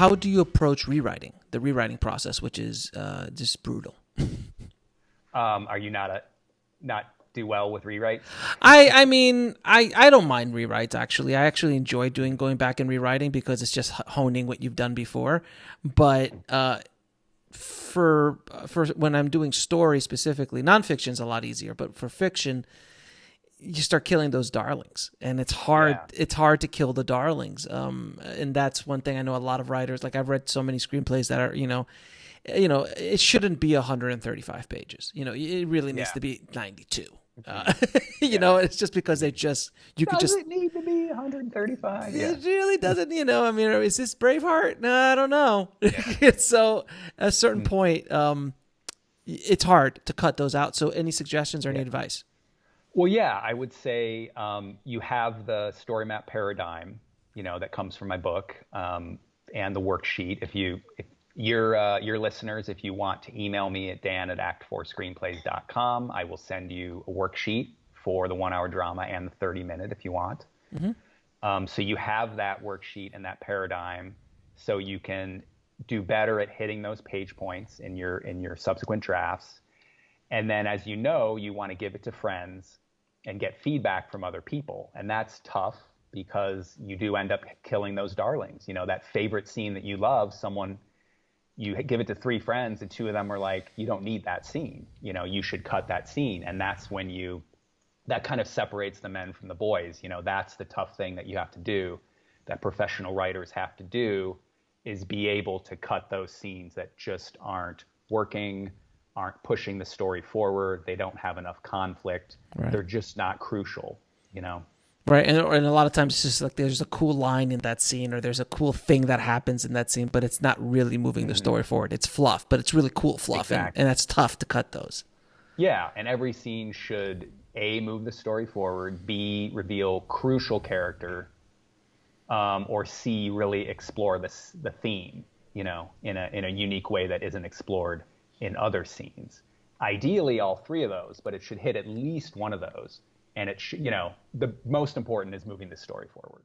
how do you approach the rewriting process, which is just brutal? Are you not do well with rewrites? I mean, I don't mind rewrites, actually. I actually enjoy going back and rewriting because it's just honing what you've done before. But for when I'm doing story specifically, nonfiction's a lot easier, but for fiction, you start killing those darlings, and it's hard. Yeah. It's hard to kill the darlings. And that's one thing I know a lot of writers, like I've read so many screenplays that are, it shouldn't be 135 pages. It really needs Yeah. to be 92. Mhm. Uh, Yeah. it's just because you could Does just, it need to be 135? Yeah. it really doesn't, I mean, is this Braveheart? No, I don't know. Yeah. So at a certain Mm. point, it's hard to cut those out. So any suggestions or any Yeah. advice? Well, yeah, I would say you have the story map paradigm, that comes from my book, and the worksheet. If your listeners, if you want to email me at dan@act4screenplays.com, I will send you a worksheet for the 1 hour drama and the 30-minute if you want. Mm-hmm. So you have that worksheet and that paradigm, so you can do better at hitting those page points in your subsequent drafts. And then, as you want to give it to friends and get feedback from other people. And that's tough because you do end up killing those darlings. That favorite scene that you love, you give it to 3 friends and 2 of them are like, you don't need that scene. You should cut that scene. And that's when that kind of separates the men from the boys. That's the tough thing that you have to do, that professional writers have to do, is be able to cut those scenes that just aren't working, aren't pushing the story forward. They don't have enough conflict. Right. They're just not crucial. Right, and a lot of times it's just like there's a cool line in that scene, or there's a cool thing that happens in that scene, but it's not really moving the story forward. It's fluff, but it's really cool fluff, Exactly. and that's tough to cut those. Yeah, and every scene should A, move the story forward, B, reveal crucial character, or C, really explore the theme, in a unique way that isn't explored in other scenes. Ideally, all 3 of those, but it should hit at least one of those. And it should, the most important is moving the story forward.